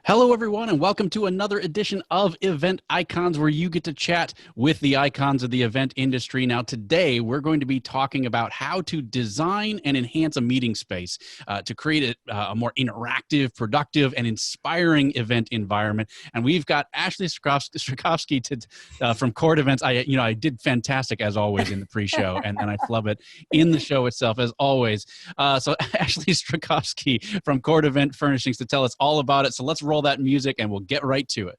Hello, everyone, and welcome to another edition of Event Icons, where you get to chat with the icons of the event industry. Now, today, we're going to be talking about how to design and enhance a meeting space to create a more interactive, productive, and inspiring event environment. And we've got Ashley Strachovsky from CORT Events. I did fantastic, as always, in the pre-show, and I love it in the show itself, as always. So Ashley Strachovsky from CORT Event Furnishings to tell us all about it. So let's roll that music and we'll get right to it.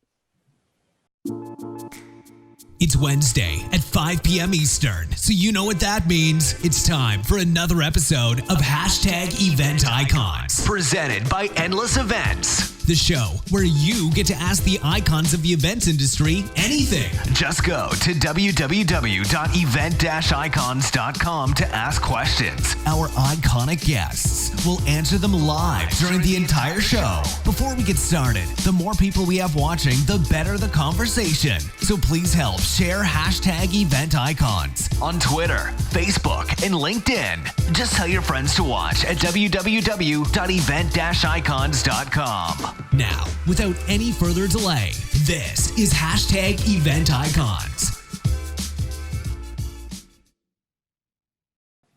It's Wednesday at 5 p.m. Eastern, so you know what that means. It's time for another episode of #Event Icons, presented by Endless Events. The show where you get to ask the icons of the events industry anything. Just go to www.event-icons.com to ask questions. Our iconic guests will answer them live during the entire show. Before we get started, the more people we have watching, the better the conversation. So please help share #Event Icons on Twitter, Facebook, and LinkedIn. Just tell your friends to watch at www.event-icons.com. Now, without any further delay, this is #Event Icons.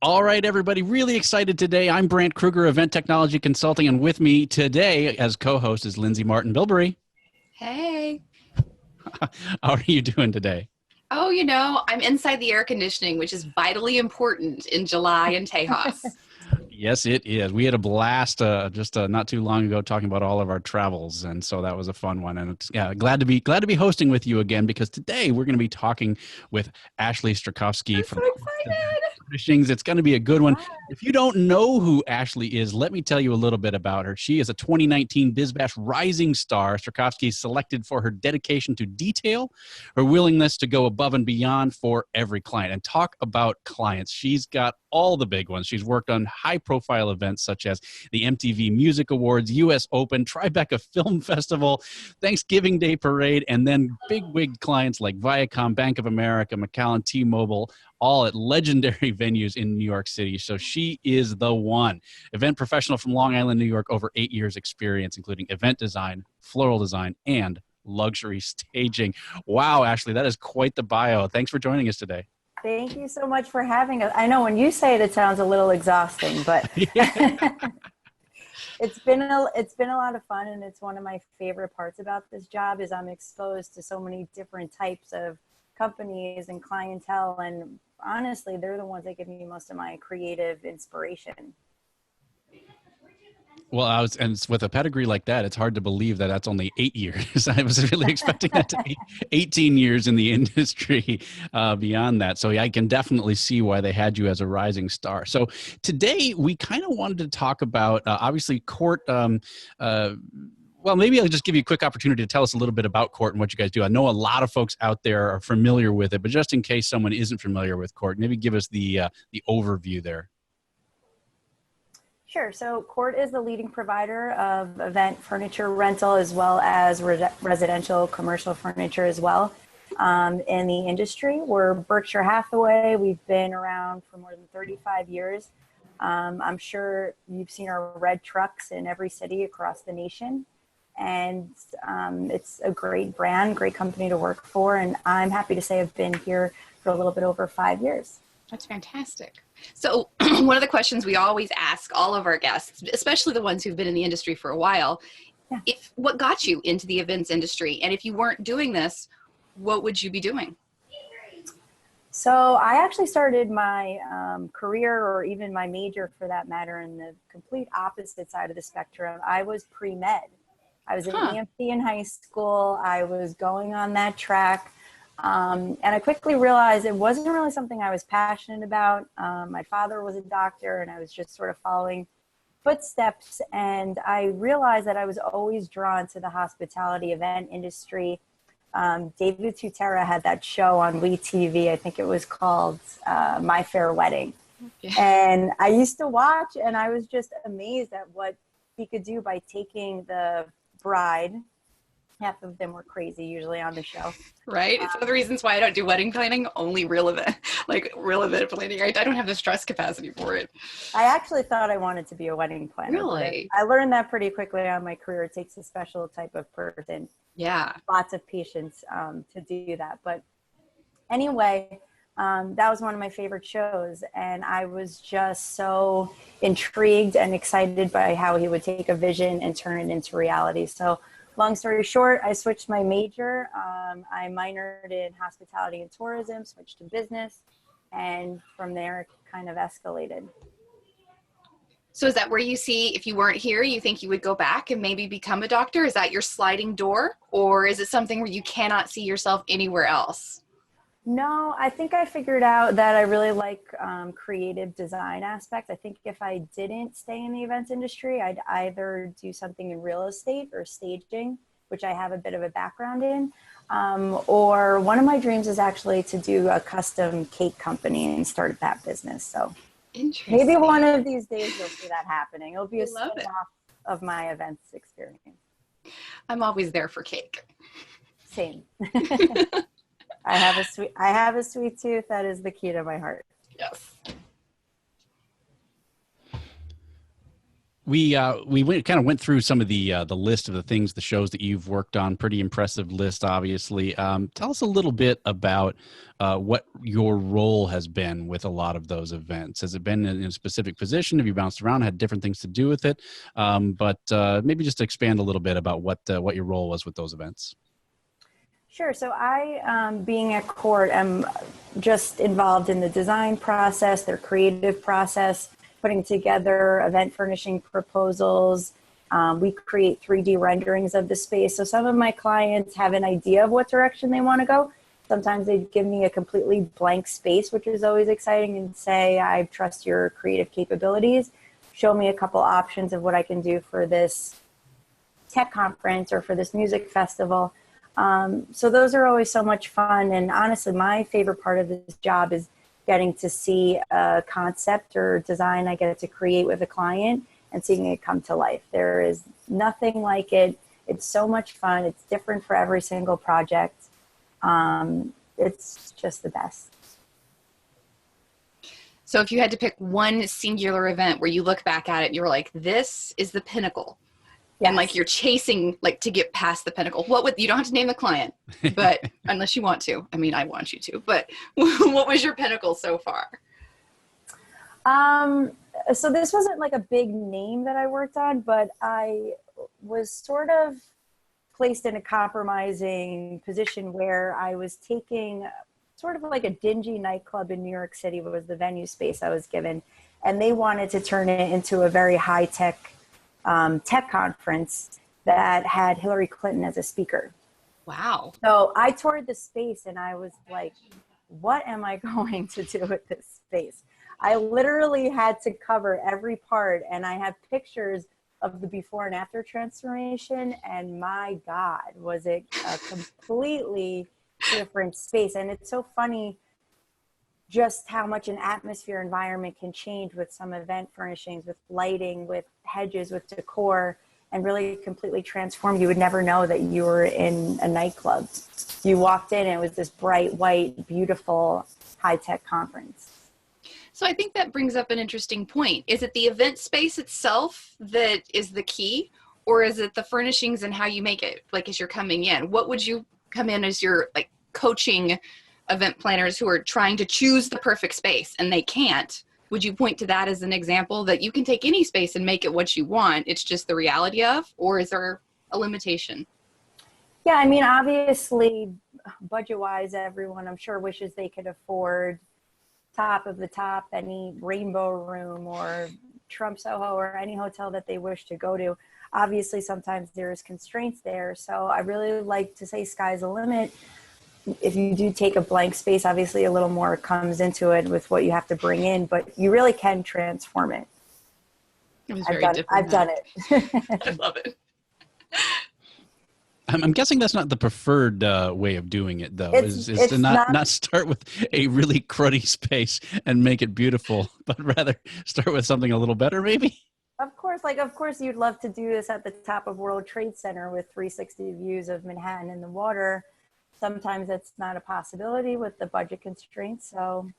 All right, everybody, really excited today. I'm Brandt, Krueger, Event Technology Consulting, and with me today as co-host is Lindsay Martin-Bilbrey. Hey. How are you doing today? Oh, I'm inside the air conditioning, which is vitally important in July in Tejas. Yes, it is. We had a blast just not too long ago talking about all of our travels, and so that was a fun one. And it's, glad to be hosting with you again, because today we're going to be talking with Ashley Strachovsky from Furnishings. It's going to be a good one. If you don't know who Ashley is, let me tell you a little bit about her. She is a 2019 Bizbash Rising Star. Strachovsky is selected for her dedication to detail, her willingness to go above and beyond for every client. And talk about clients. She's got all the big ones. She's worked on high-profile events such as the MTV Music Awards, US Open, Tribeca Film Festival, Thanksgiving Day Parade, and then big clients like Viacom, Bank of America, Macallan, T-Mobile, all at legendary venues in New York City. So she is the one. Event professional from Long Island, New York, over 8 years experience, including event design, floral design, and luxury staging. Wow, Ashley, that is quite the bio. Thanks for joining us today. Thank you so much for having us. I know when you say it, it sounds a little exhausting, but it's been a lot of fun, and it's one of my favorite parts about this job is I'm exposed to so many different types of companies and clientele, and honestly, they're the ones that give me most of my creative inspiration. Well, and with a pedigree like that, it's hard to believe that that's only 8 years. I was really expecting that to be 18 years in the industry beyond that. So I can definitely see why they had you as a rising star. So today we kind of wanted to talk about, obviously, CORT. Well, maybe I'll just give you a quick opportunity to tell us a little bit about CORT and what you guys do. I know a lot of folks out there are familiar with it, but just in case someone isn't familiar with CORT, maybe give us the overview there. Sure. So CORT is the leading provider of event furniture rental, as well as residential commercial furniture as well in the industry. We're Berkshire Hathaway. We've been around for more than 35 years. I'm sure you've seen our red trucks in every city across the nation. And it's a great brand, great company to work for. And I'm happy to say I've been here for a little bit over 5 years. That's fantastic. So one of the questions we always ask all of our guests, especially the ones who've been in the industry for a while, what got you into the events industry? And if you weren't doing this, what would you be doing? So I actually started my career, or even my major for that matter, in the complete opposite side of the spectrum. I was pre-med. I was an EMT in high school. I was going on that track. And I quickly realized it wasn't really something I was passionate about. My father was a doctor, and I was just sort of following footsteps. And I realized that I was always drawn to the hospitality event industry. David Tutera had that show on WeTV. I think it was called My Fair Wedding. Yeah. And I used to watch, and I was just amazed at what he could do by taking the bride Half of them were crazy usually on the show. Right? It's one of the reasons why I don't do wedding planning, only real event planning. I don't have the stress capacity for it. I actually thought I wanted to be a wedding planner. Really? I learned that pretty quickly on my career. It takes a special type of person. Yeah. Lots of patience to do that. But anyway, that was one of my favorite shows. And I was just so intrigued and excited by how he would take a vision and turn it into reality. So long story short, I switched my major. I minored in hospitality and tourism, switched to business. And from there, it kind of escalated. So is that where you see, if you weren't here, you think you would go back and maybe become a doctor? Is that your sliding door? Or is it something where you cannot see yourself anywhere else? No, I think I figured out that I really like creative design aspect. I think if I didn't stay in the events industry, I'd either do something in real estate or staging, which I have a bit of a background in. Or one of my dreams is actually to do a custom cake company and start that business. So maybe one of these days you'll see that happening. It'll be a spin-off of my events experience. I'm always there for cake. Same. I have a sweet tooth. That is the key to my heart. Yes. We went through some of the list of the things, the shows that you've worked on. Pretty impressive list, obviously. Tell us a little bit about what your role has been with a lot of those events. Has it been in a specific position? Have you bounced around, had different things to do with it? But maybe just expand a little bit about what your role was with those events. Sure. So I, being at CORT, am just involved in the design process, their creative process, putting together event furnishing proposals. We create 3D renderings of the space. So some of my clients have an idea of what direction they want to go. Sometimes they give me a completely blank space, which is always exciting, and say, I trust your creative capabilities. Show me a couple options of what I can do for this tech conference or for this music festival. So those are always so much fun. And honestly, my favorite part of this job is getting to see a concept or design I get to create with a client and seeing it come to life. There is nothing like it. It's so much fun. It's different for every single project. It's just the best. So if you had to pick one singular event where you look back at it, you were like, this is the pinnacle. Yes. And like you're chasing like to get past the pinnacle. You don't have to name the client, but unless you want to. I mean, I want you to, but what was your pinnacle so far? So this wasn't like a big name that I worked on, but I was sort of placed in a compromising position where I was taking sort of like a dingy nightclub in New York City was the venue space I was given. And they wanted to turn it into a very high-tech tech conference that had Hillary Clinton as a speaker. Wow. So I toured the space and I was like, what am I going to do with this space? I literally had to cover every part, and I have pictures of the before and after transformation, and my God, was it a completely different space. And it's so funny just how much an atmosphere environment can change with some event furnishings, with lighting, with hedges, with decor, and really completely transform. You would never know that you were in a nightclub. You walked in and it was this bright, white, beautiful, high-tech conference. So I think that brings up an interesting point. Is it the event space itself that is the key, or is it the furnishings and how you make it, like as you're coming in? What would you come in as you're like coaching event planners who are trying to choose the perfect space and they can't? Would you point to that as an example that you can take any space and make it what you want? It's just the reality of, or is there a limitation? Yeah, I mean, obviously, budget-wise, everyone, I'm sure, wishes they could afford top of the top, any Rainbow Room or Trump Soho or any hotel that they wish to go to. Obviously, sometimes there's constraints there. So I really like to say sky's the limit. If you do take a blank space, obviously a little more comes into it with what you have to bring in, but you really can transform it. I've done it. I love it. I'm guessing that's not the preferred way of doing it, though, is to not start with a really cruddy space and make it beautiful, but rather start with something a little better, maybe? Of course you'd love to do this at the top of World Trade Center with 360 views of Manhattan and the water. Sometimes that's not a possibility with the budget constraints. So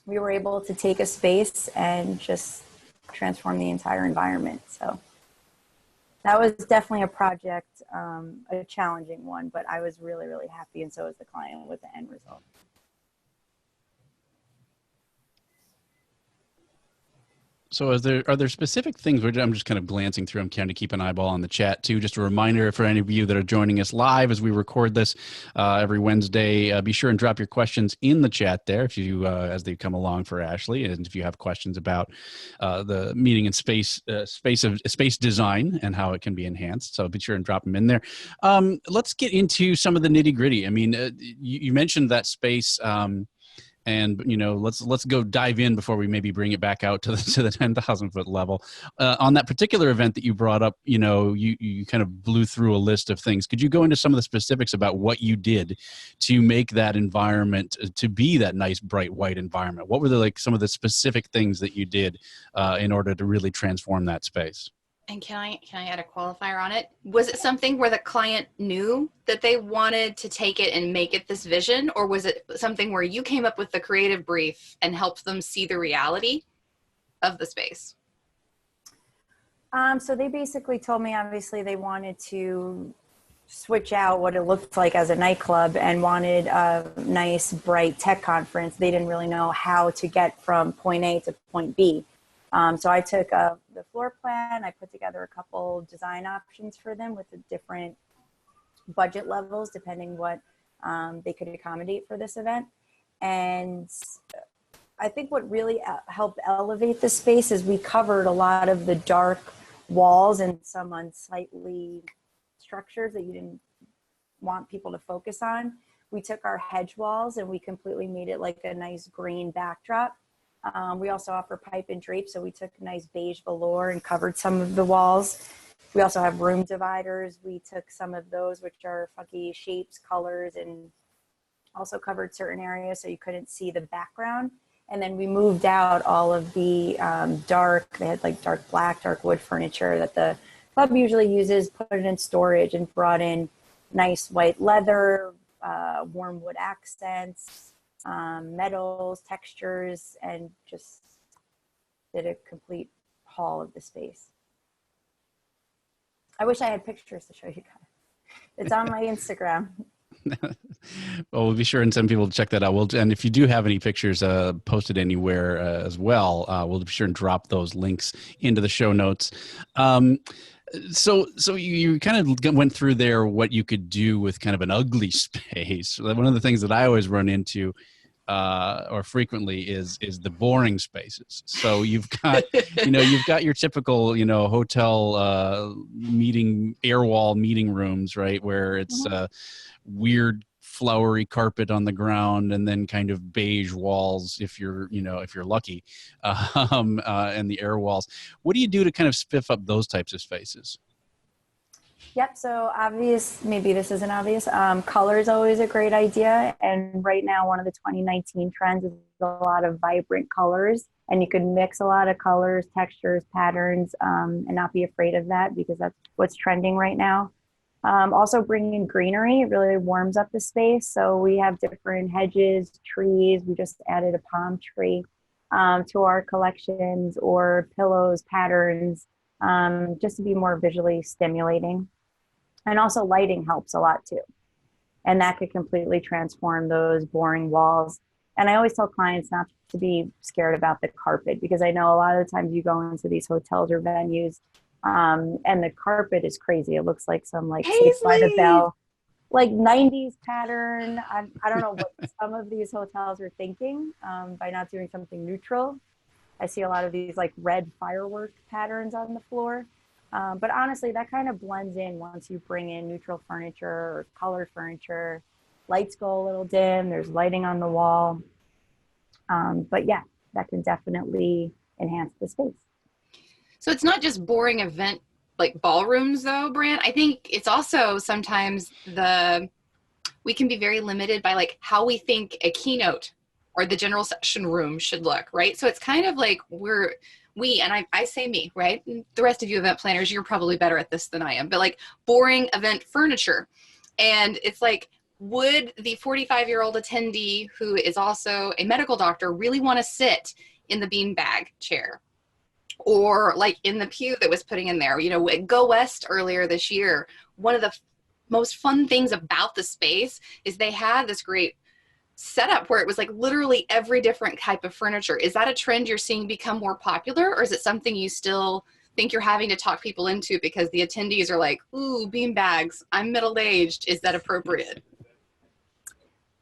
we were able to take a space and just transform the entire environment. So that was definitely a project, a challenging one, but I was really, really happy, and so was the client with the end result. So are there specific things, which I'm just kind of glancing through, I'm trying to keep an eyeball on the chat too. Just a reminder for any of you that are joining us live as we record this every Wednesday, be sure and drop your questions in the chat there if you, as they come along for Ashley. And if you have questions about the meeting and space design and how it can be enhanced. So be sure and drop them in there. Let's get into some of the nitty gritty. I mean, you mentioned that space, and let's go dive in before we maybe bring it back out to the 10,000 foot level. On that particular event that you brought up, you kind of blew through a list of things. Could you go into some of the specifics about what you did to make that environment to be that nice bright white environment? What were some of the specific things that you did in order to really transform that space? And can I add a qualifier on it? Was it something where the client knew that they wanted to take it and make it this vision? Or was it something where you came up with the creative brief and helped them see the reality of the space? So they basically told me, obviously, they wanted to switch out what it looked like as a nightclub and wanted a nice, bright tech conference. They didn't really know how to get from point A to point B. So I took the floor plan, I put together a couple design options for them with the different budget levels, depending what they could accommodate for this event. And I think what really helped elevate the space is we covered a lot of the dark walls and some unsightly structures that you didn't want people to focus on. We took our hedge walls and we completely made it like a nice green backdrop. We also offer pipe and drape, so we took nice beige velour and covered some of the walls. We also have room dividers. We took some of those, which are funky shapes, colors, and also covered certain areas so you couldn't see the background. And then we moved out all of the they had like dark black, dark wood furniture that the club usually uses, put it in storage, and brought in nice white leather, warm wood accents, metals, textures, and just did a complete haul of the space. I wish I had pictures to show you guys. It's on my Instagram. Well, we'll be sure and send people to check that out. And if you do have any pictures posted anywhere as well, we'll be sure and drop those links into the show notes. So you kind of went through there what you could do with kind of an ugly space. One of the things that I always run into or frequently is the boring spaces. So you've got you've got your typical hotel air wall meeting rooms, right, where it's weird flowery carpet on the ground and then kind of beige walls if you're lucky, and the air walls. What do you do to kind of spiff up those types of spaces? Yep. So maybe this isn't obvious. Color is always a great idea. And right now, one of the 2019 trends is a lot of vibrant colors, and you can mix a lot of colors, textures, patterns, and not be afraid of that because that's what's trending right now. Also bringing in greenery, it really warms up the space. So we have different hedges, trees. We just added a palm tree to our collections, or pillows, patterns, just to be more visually stimulating. And also lighting helps a lot too. And that could completely transform those boring walls. And I always tell clients not to be scared about the carpet, because I know a lot of the times you go into these hotels or venues and the carpet is crazy. It looks like some Saved by the Bell, like 90s pattern. I don't know what some of these hotels are thinking by not doing something neutral. I see a lot of these like red firework patterns on the floor. But honestly, that kind of blends in once you bring in neutral furniture or colored furniture. Lights go a little dim. There's lighting on the wall. But yeah, that can definitely enhance the space. So it's not just boring event like ballrooms though, Brandt. I think it's also sometimes we can be very limited by like how we think a keynote or the general session room should look, right? So it's kind of like we're I say me, right? The rest of you event planners, you're probably better at this than I am, but like boring event furniture. And it's like, would the 45-year-old attendee who is also a medical doctor really want to sit in the beanbag chair? Or like in the pew that was putting in there, you know, at Go West earlier this year, one of the most fun things about the space is they had this great setup where it was like literally every different type of furniture. Is that a trend you're seeing become more popular, or is it something you still think you're having to talk people into because the attendees are like, ooh, bean bags, I'm middle-aged, is that appropriate?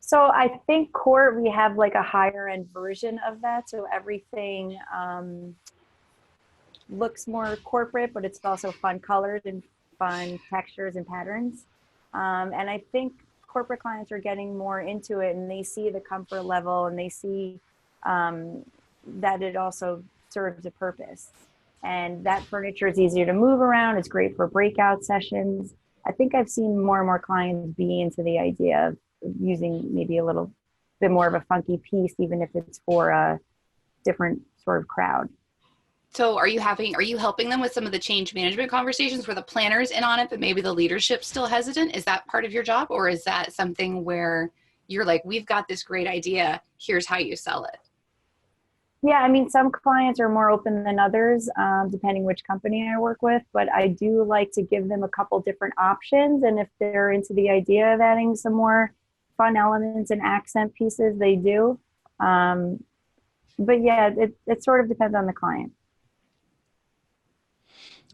So I think CORT, we have like a higher end version of that. So everything looks more corporate, but it's also fun colors and fun textures and patterns. And I think corporate clients are getting more into it, and they see the comfort level, and they see that it also serves a purpose. And that furniture is easier to move around. It's great for breakout sessions. I think I've seen more and more clients be into the idea of using maybe a little bit more of a funky piece, even if it's for a different sort of crowd. So are you helping them with some of the change management conversations where the planner's in on it, but maybe the leadership's still hesitant? Is that part of your job? Or is that something where you're like, we've got this great idea, here's how you sell it? Yeah, I mean, some clients are more open than others, depending which company I work with, but I do like to give them a couple different options. And if they're into the idea of adding some more fun elements and accent pieces, they do. But yeah, it sort of depends on the client.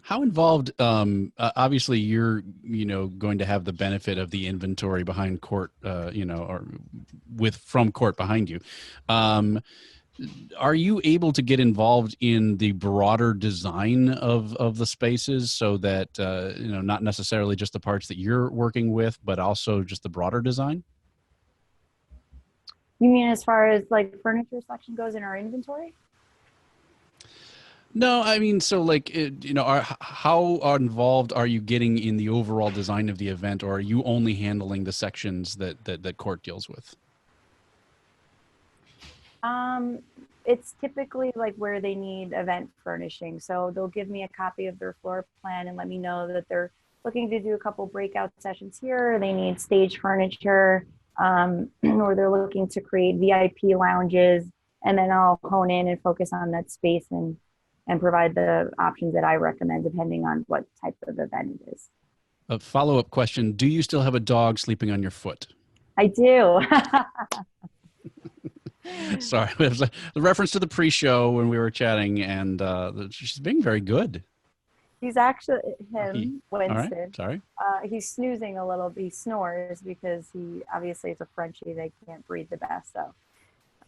How involved, obviously you're, going to have the benefit of the inventory behind CORT, or from CORT behind you. Are you able to get involved in the broader design of the spaces so that, not necessarily just the parts that you're working with, but also just the broader design? You mean as far as like furniture selection goes in our inventory? No, I mean, so like, how involved are you getting in the overall design of the event, or are you only handling the sections that CORT deals with? It's typically like where they need event furnishing. So they'll give me a copy of their floor plan and let me know that they're looking to do a couple breakout sessions here. They need stage furniture, or they're looking to create VIP lounges. And then I'll hone in and focus on that space and provide the options that I recommend depending on what type of event it is. A follow-up question. Do you still have a dog sleeping on your foot? I do. Sorry, it was a reference to the pre-show when we were chatting, and she's being very good. He's actually Winston. All right, sorry. He's snoozing a little. He snores because he obviously is a Frenchie. They can't breathe the best. So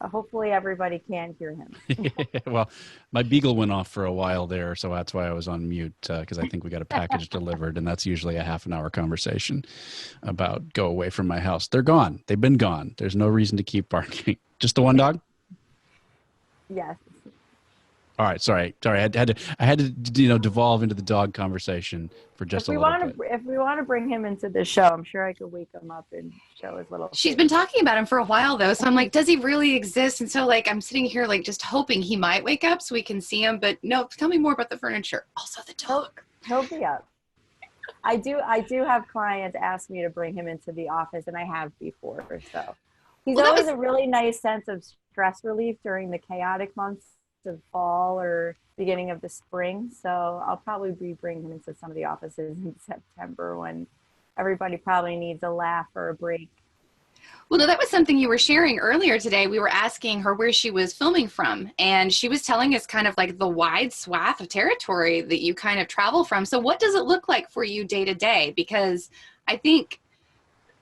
hopefully everybody can hear him. Well, my beagle went off for a while there, so that's why I was on mute, because I think we got a package delivered, and that's usually a half an hour conversation about go away from my house. They're gone. They've been gone. There's no reason to keep barking. Just the one dog? Yes. All right, sorry. I had to devolve into the dog conversation for just a little bit. If we want to bring him into the show, I'm sure I could wake him up and show his little. She's been talking about him for a while though, so I'm like, does he really exist? And so like I'm sitting here like just hoping he might wake up so we can see him. But no, tell me more about the furniture. Also the dog. He'll be up. I do have clients ask me to bring him into the office, and I have before. So he's always a really nice sense of stress relief during the chaotic months of fall or beginning of the spring. So I'll probably be bringing him into some of the offices in September when everybody probably needs a laugh or a break. Well, no, that was something you were sharing earlier today. We were asking her where she was filming from, and she was telling us kind of like the wide swath of territory that you kind of travel from. So what does it look like for you day to day? Because I think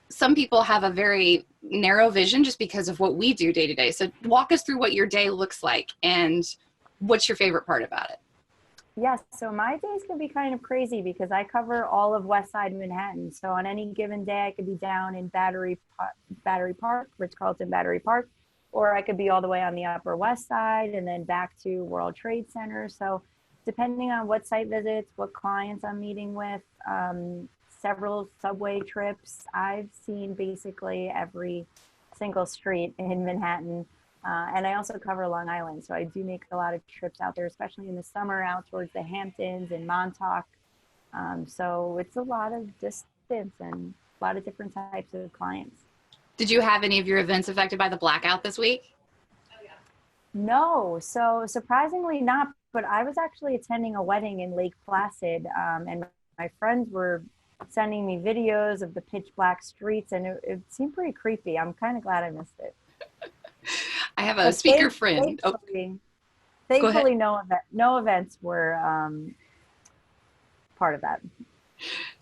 some people have a very narrow vision just because of what we do day to day. So walk us through what your day looks like and what's your favorite part about it? Yes, so my days can be kind of crazy because I cover all of West Side Manhattan. So on any given day, I could be down in Battery Park, Ritz-Carlton Battery Park, or I could be all the way on the Upper West Side and then back to World Trade Center. So depending on what site visits, what clients I'm meeting with, several subway trips. I've seen basically every single street in Manhattan. And I also cover Long Island. So I do make a lot of trips out there, especially in the summer, out towards the Hamptons and Montauk. So it's a lot of distance and a lot of different types of clients. Did you have any of your events affected by the blackout this week? No, so surprisingly not, but I was actually attending a wedding in Lake Placid, and my friends were sending me videos of the pitch black streets, and it seemed pretty creepy. I'm kind of glad I missed it. I have a speaker friend. Thankfully, no events were part of that.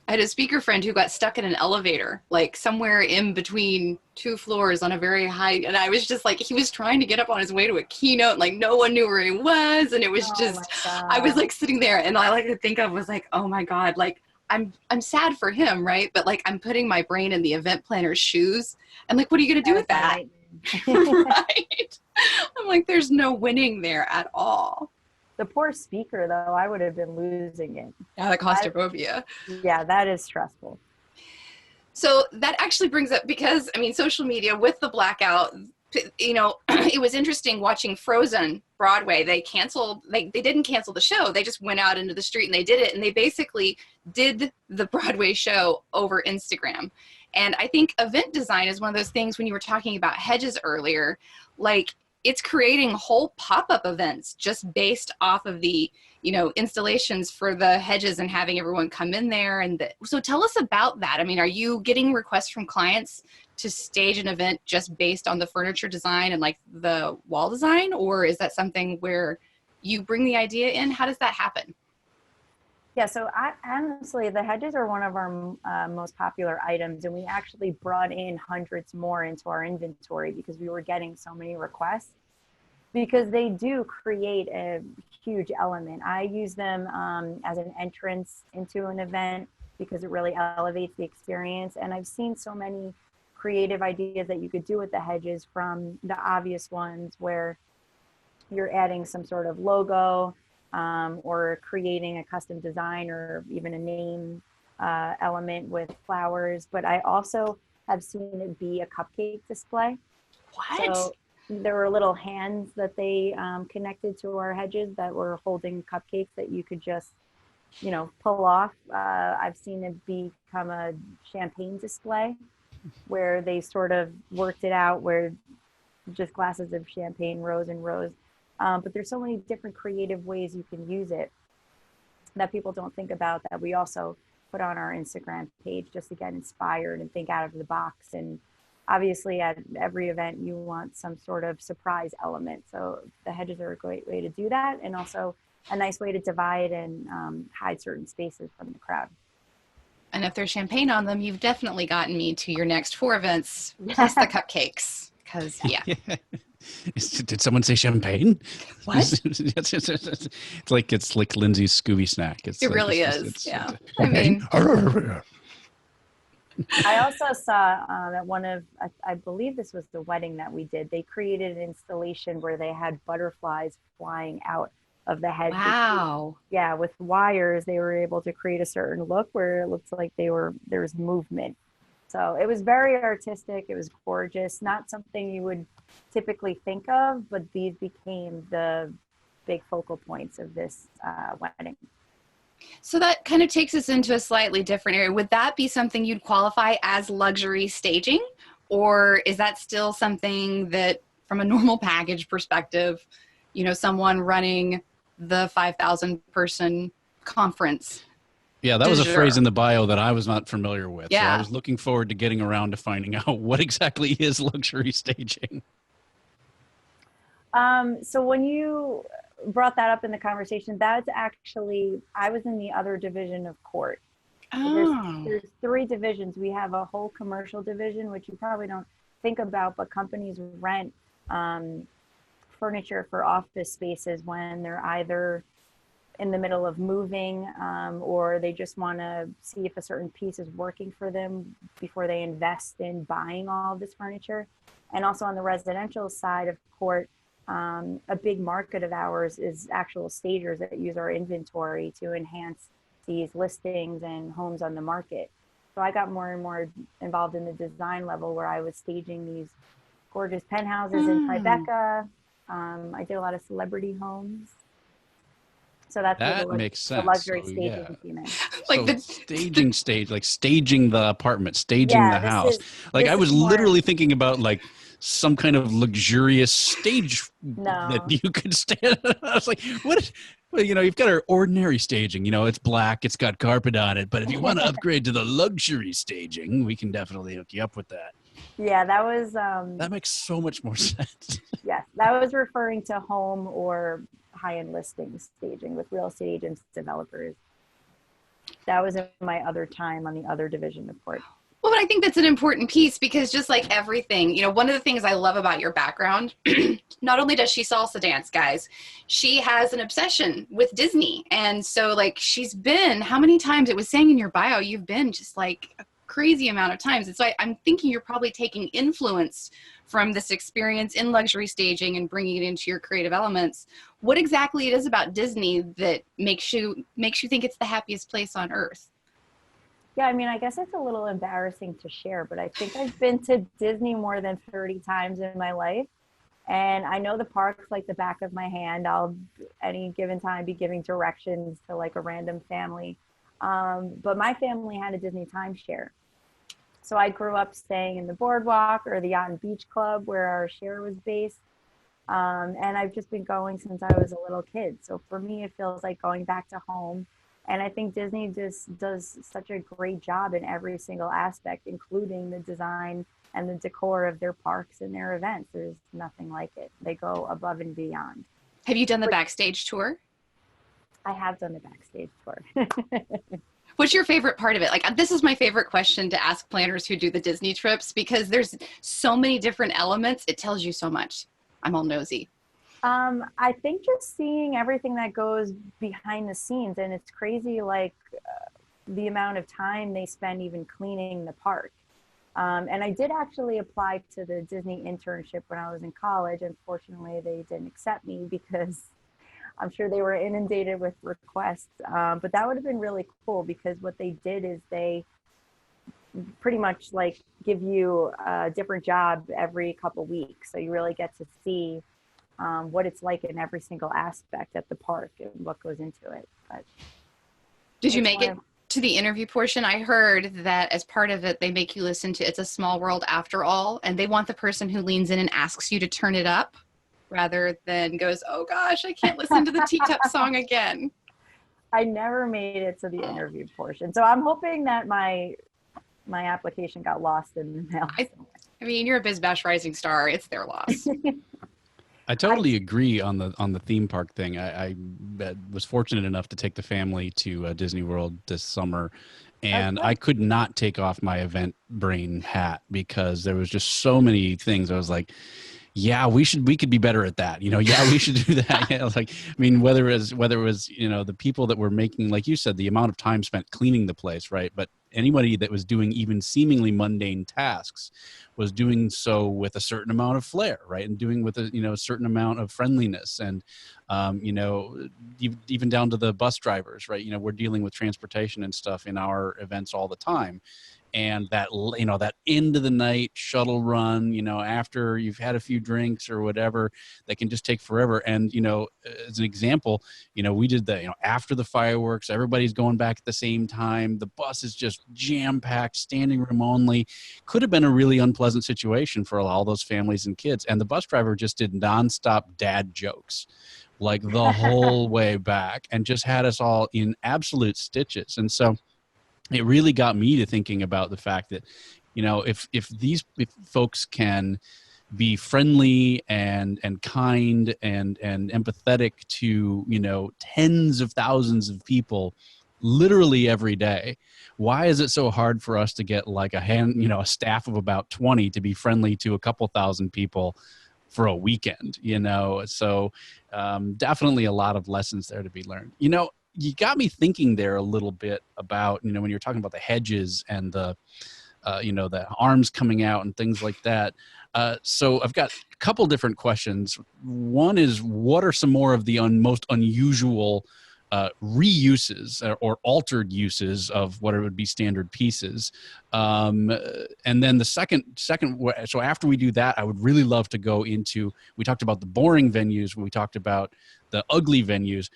I had a speaker friend who got stuck in an elevator, like somewhere in between two floors on a very high, and I was just like, he was trying to get up on his way to a keynote, like no one knew where he was, and it was I was like sitting there, and all I could think of was like, oh my God, like I'm sad for him, right? But like I'm putting my brain in the event planner's shoes, and like, what are you gonna do with that? Right? I'm like, there's no winning there at all. The poor speaker, though, I would have been losing it. Yeah, the claustrophobia. Yeah, that is stressful. So that actually brings up, because, I mean, social media with the blackout, you know, it was interesting watching Frozen Broadway. They didn't cancel the show. They just went out into the street and they did it. And they basically did the Broadway show over Instagram. And I think event design is one of those things, when you were talking about hedges earlier, like, it's creating whole pop-up events just based off of the, you know, installations for the hedges and having everyone come in there. And so tell us about that. I mean, are you getting requests from clients to stage an event just based on the furniture design and like the wall design? Or is that something where you bring the idea in? How does that happen? Yeah, so honestly, the hedges are one of our most popular items, and we actually brought in hundreds more into our inventory because we were getting so many requests, because they do create a huge element. I use them as an entrance into an event because it really elevates the experience, and I've seen so many creative ideas that you could do with the hedges, from the obvious ones where you're adding some sort of logo, or creating a custom design or even a name element with flowers. But I also have seen it be a cupcake display. What? So there were little hands that they connected to our hedges that were holding cupcakes that you could just, you know, pull off. I've seen it become a champagne display where they sort of worked it out, where just glasses of champagne, rows and rows. But there's so many different creative ways you can use it that people don't think about, that we also put on our Instagram page just to get inspired and think out of the box. And obviously at every event you want some sort of surprise element. So the hedges are a great way to do that, and also a nice way to divide and hide certain spaces from the crowd. And if there's champagne on them, you've definitely gotten me to your next 4 events, plus the cupcakes. Because, yeah. Did someone say champagne? What? It's like Lindsay's Scooby snack. It really is. Yeah. I mean, I also saw at one of, I believe this was the wedding that we did, they created an installation where they had butterflies flying out of the head. wow. Yeah, with wires, they were able to create a certain look where it looked like there was movement. So it was very artistic. It was gorgeous. Not something you would typically think of, but these became the big focal points of this wedding. So that kind of takes us into a slightly different area. Would that be something you'd qualify as luxury staging? Or is that still something that, from a normal package perspective, you know, someone running the 5,000 person conference? Yeah, that was a phrase in the bio that I was not familiar with. Yeah. So I was looking forward to getting around to finding out what exactly is luxury staging. So when you brought that up in the conversation, that's actually, I was in the other division of CORT. Oh. There's 3 divisions. We have a whole commercial division, which you probably don't think about, but companies rent furniture for office spaces when they're either in the middle of moving, or they just want to see if a certain piece is working for them before they invest in buying all of this furniture. And also on the residential side of CORT, a big market of ours is actual stagers that use our inventory to enhance these listings and homes on the market. So I got more and more involved in the design level, where I was staging these gorgeous penthouses in Tribeca. I did a lot of celebrity homes. So that's that where makes the sense. luxury So, staging came in. Like so the staging the apartment, staging the house. Like I this was is more, literally thinking about like some kind of luxurious stage that no. you could stand. I was like, what? Well, you know, you've got our ordinary staging. You know, it's black, it's got carpet on it. But if you want to upgrade to the luxury staging, we can definitely hook you up with that. Yeah, that was That makes so much more sense. yes, that was referring to home or high-end listing staging with real estate agents, developers. That was in my other time on the other division of CORT. Well, but I think that's an important piece because just like everything, you know, one of the things I love about your background, not only does she salsa dance, guys, she has an obsession with Disney. And so like she's been, how many times, it was saying in your bio, you've been just like a crazy amount of times. And so I'm thinking you're probably taking influence from this experience in luxury staging and bringing it into your creative elements. What exactly it is about Disney that makes you think it's the happiest place on earth? Yeah, I mean, I guess it's a little embarrassing to share, but I think I've been to Disney more than 30 times in my life. And I know the parks like the back of my hand. I'll any given time be giving directions to like a random family. But my family had a Disney timeshare. So I grew up staying in the Boardwalk or the Yacht and Beach Club where our share was based. And I've just been going since I was a little kid. So for me, it feels like going back to home. And I think Disney just does such a great job in every single aspect, including the design and the decor of their parks and their events. There's nothing like it. They go above and beyond. Have you done the Backstage tour? I have done the Backstage tour. What's your favorite part of it? Like, this is my favorite question to ask planners who do the Disney trips because there's so many different elements. It tells you so much. I'm all nosy. I think just seeing everything that goes behind the scenes, and it's crazy, like the amount of time they spend even cleaning the park. And I did actually apply to the Disney internship when I was in college. Unfortunately, they didn't accept me because I'm sure they were inundated with requests. But that would have been really cool because what they did is they pretty much like give you a different job every couple weeks. So you really get to see what it's like in every single aspect at the park and what goes into it. But did you make it to the interview portion? I heard that as part of it, they make you listen to It's a Small World After All, and they want the person who leans in and asks you to turn it up rather than goes, oh gosh, I can't listen to the Teacup song again. I never made it to the interview portion. So I'm hoping that my application got lost in the mail. I mean, you're a Bizbash Rising Star. It's their loss. I totally agree on the theme park thing. I was fortunate enough to take the family to Disney World this summer, and I could not take off my event brain hat because there was just so many things. I was like, yeah, we could be better at that. You know, yeah, we should do that. You know, like, I mean, whether it was, you know, the people that were making, like you said, the amount of time spent cleaning the place, right? But anybody that was doing even seemingly mundane tasks was doing so with a certain amount of flair, right? And doing with a certain amount of friendliness, and even down to the bus drivers, right? You know, we're dealing with transportation and stuff in our events all the time. And that, you know, that end of the night shuttle run, you know, after you've had a few drinks or whatever, that can just take forever. And, you know, as an example, you know, we did that, you know, after the fireworks, everybody's going back at the same time. The bus is just jam packed, standing room only. Could have been a really unpleasant situation for all those families and kids. And the bus driver just did nonstop dad jokes like the whole way back and just had us all in absolute stitches. And so it really got me to thinking about the fact that, you know, if folks can be friendly and kind and empathetic to, you know, tens of thousands of people literally every day, why is it so hard for us to get like a staff of about 20 to be friendly to a couple thousand people for a weekend, you know? So definitely a lot of lessons there to be learned. You know, you got me thinking there a little bit about, you know, when you're talking about the hedges and the, the arms coming out and things like that. So I've got a couple different questions. One is, what are some more of the most unusual reuses or altered uses of what it would be standard pieces. And then the second, so after we do that, I would really love to go into, we talked about the boring venues, we talked about the ugly venues,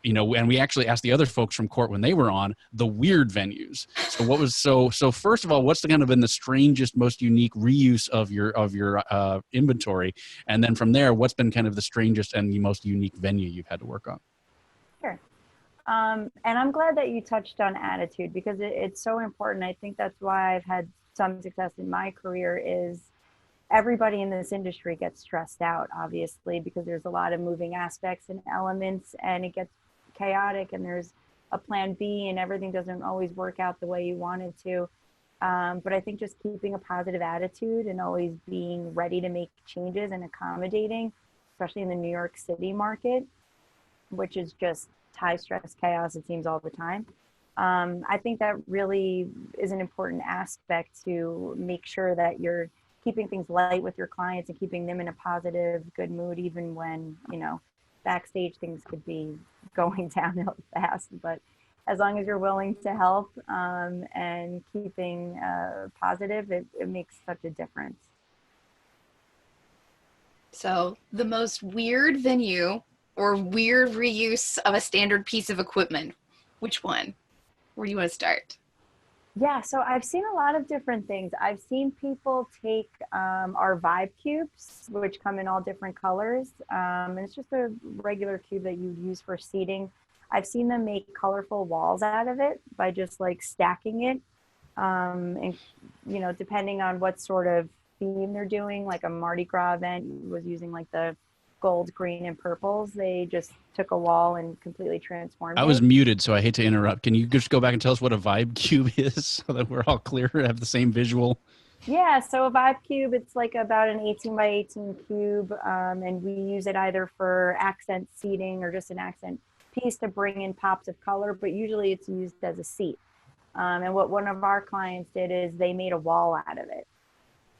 you know, and we actually asked the other folks from CORT when they were on the weird venues. So what was, so first of all, what's kind of been the strangest, most unique reuse of your inventory? And then from there, what's been kind of the strangest and the most unique venue you've had to work on? Sure. And I'm glad that you touched on attitude, because it's so important. I think that's why I've had some success in my career. Is everybody in this industry gets stressed out, obviously, because there's a lot of moving aspects and elements, and it gets chaotic, and there's a plan B, and everything doesn't always work out the way you want it to. But I think just keeping a positive attitude and always being ready to make changes and accommodating, especially in the New York City market, which is just high stress chaos, it seems, all the time. I think that really is an important aspect, to make sure that you're keeping things light with your clients and keeping them in a positive, good mood, even when, you know, backstage things could be going downhill fast. But as long as you're willing to help and keeping positive, it makes such a difference. So the most weird venue or weird reuse of a standard piece of equipment, which one? Where do you want to start? Yeah, so I've seen a lot of different things. I've seen people take our vibe cubes, which come in all different colors. And it's just a regular cube that you use for seating. I've seen them make colorful walls out of it by just like stacking it. And, you know, depending on what sort of theme they're doing, like a Mardi Gras event was using like the gold, green, and purples. They just took a wall and completely transformed it. I was muted, so I hate to interrupt. Can you just go back and tell us what a vibe cube is, so that we're all clear, have the same visual? Yeah, so a vibe cube, it's like about an 18 by 18 cube, and we use it either for accent seating or just an accent piece to bring in pops of color, but usually it's used as a seat. And what one of our clients did is they made a wall out of it.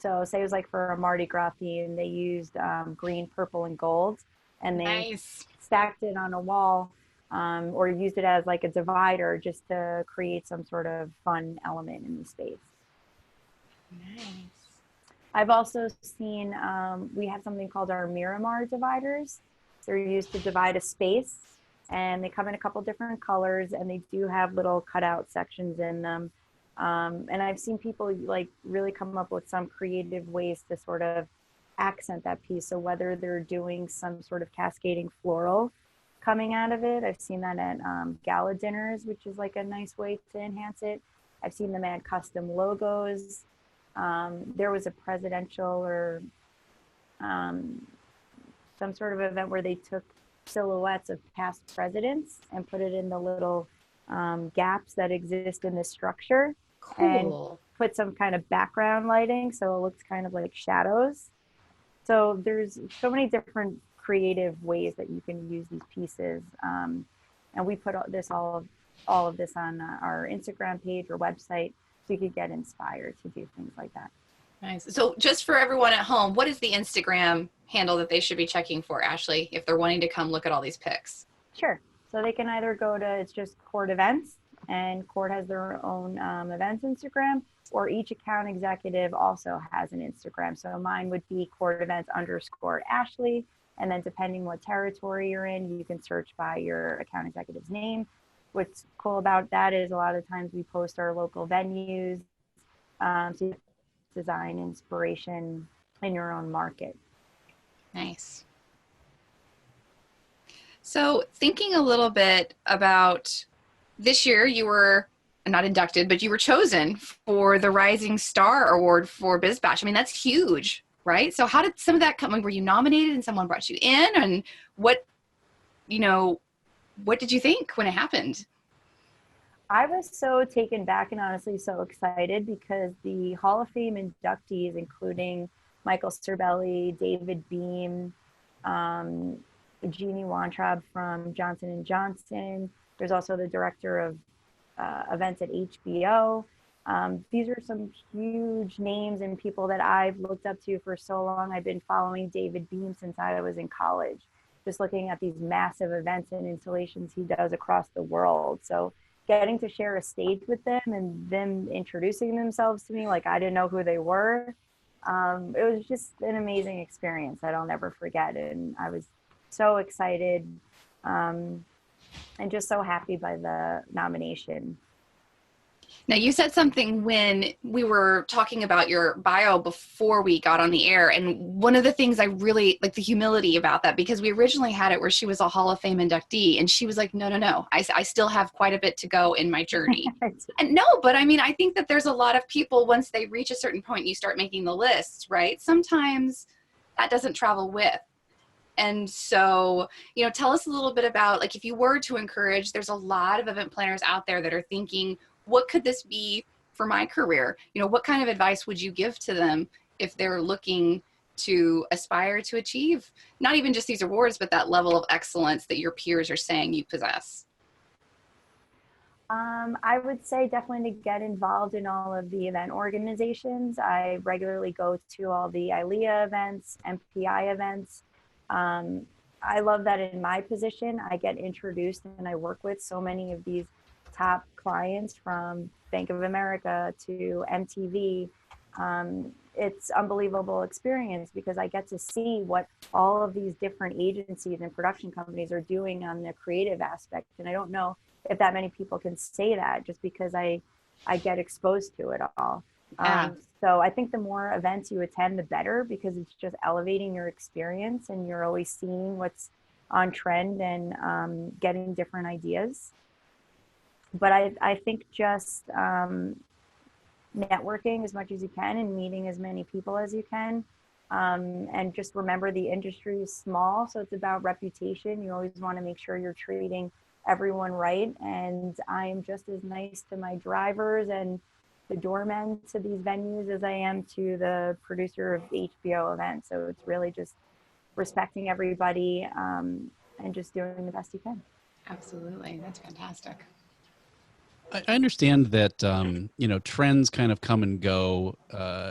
So say it was like for a Mardi Gras theme, they used green, purple, and gold, and they stacked it on a wall, or used it as like a divider just to create some sort of fun element in the space. Nice. I've also seen, we have something called our Miramar dividers. They're used to divide a space, and they come in a couple different colors, and they do have little cutout sections in them. And I've seen people like really come up with some creative ways to sort of accent that piece. So whether they're doing some sort of cascading floral coming out of it, I've seen that at gala dinners, which is like a nice way to enhance it. I've seen them add custom logos. There was a presidential or some sort of event where they took silhouettes of past presidents and put it in the little gaps that exist in the structure. Cool. And put some kind of background lighting, so it looks kind of like shadows. So there's so many different creative ways that you can use these pieces, and we put all of this on our Instagram page or website, so you could get inspired to do things like that. Nice. So just for everyone at home, what is the Instagram handle that they should be checking for, Ashley, if they're wanting to come look at all these pics? Sure. So they can either go to, it's just CORT Events, and CORT has their own events Instagram, or each account executive also has an Instagram. So mine would be CORT Events _Ashley. And then depending what territory you're in, you can search by your account executive's name. What's cool about that is a lot of times we post our local venues, so design inspiration in your own market. Nice. So thinking a little bit about this year, you were not inducted, but you were chosen for the Rising Star Award for Bizbash. I mean, that's huge, right? So how did some of that come? Were you nominated and someone brought you in? And what did you think when it happened? I was so taken back and honestly so excited, because the Hall of Fame inductees, including Michael Cerbelli, David Beam, Jeannie Weintraub from Johnson & Johnson. There's also the director of events at HBO. These are some huge names and people that I've looked up to for so long. I've been following David Beam since I was in college. just looking at these massive events and installations he does across the world. So getting to share a stage with them and them introducing themselves to me like I didn't know who they were, it was just an amazing experience that I'll never forget. And I was so excited and just so happy by the nomination. Now, you said something when we were talking about your bio before we got on the air. And one of the things I really like, the humility about that, because we originally had it where she was a Hall of Fame inductee. And she was like, no, I still have quite a bit to go in my journey. And no, but I mean, I think that there's a lot of people, once they reach a certain point, you start making the lists, right? Sometimes that doesn't travel with. And so, you know, tell us a little bit about, like, if you were to encourage, there's a lot of event planners out there that are thinking, what could this be for my career? You know, what kind of advice would you give to them if they're looking to aspire to achieve not even just these awards, but that level of excellence that your peers are saying you possess? I would say definitely to get involved in all of the event organizations. I regularly go to all the ILEA events, MPI events. I love that in my position, I get introduced and I work with so many of these top clients from Bank of America to MTV. It's unbelievable experience because I get to see what all of these different agencies and production companies are doing on the creative aspect. And I don't know if that many people can say that just because I get exposed to it all. Yeah. So I think the more events you attend, the better, because it's just elevating your experience and you're always seeing what's on trend and getting different ideas. But I think just networking as much as you can and meeting as many people as you can. And just remember the industry is small, so it's about reputation. You always want to make sure you're treating everyone right. And I am just as nice to my drivers and the doormen to these venues as I am to the producer of the HBO event. So it's really just respecting everybody and just doing the best you can. Absolutely. That's fantastic. I understand that, you know, trends kind of come and go.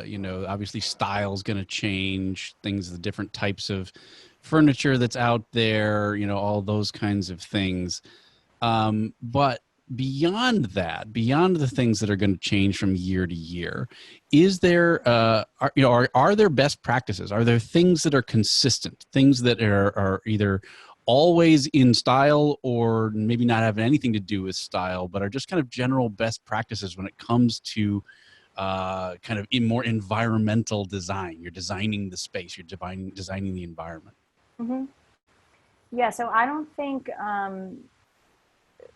You know, obviously style's going to change, things, the different types of furniture that's out there, you know, all those kinds of things. But beyond that, beyond the things that are going to change from year to year, is there, are there best practices? Are there things that are consistent, things that are either always in style or maybe not have anything to do with style, but are just kind of general best practices when it comes to kind of more environmental design? You're designing the space, you're designing the environment. Mm-hmm. Yeah, so I don't think